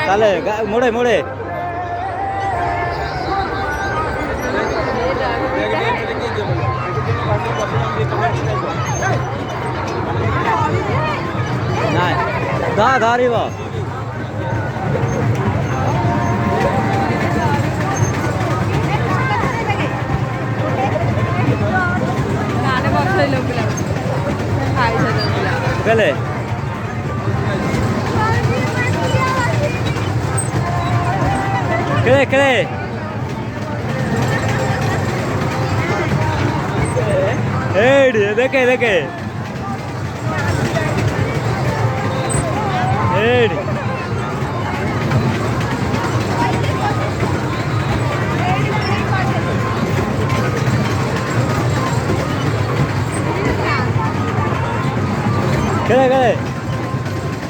কালে মোড়ে মোড়ে নাই দা ধারিব গেলে কেড়ে কেড়ে এই দেখে দেখে এই কেড়ে কেড়ে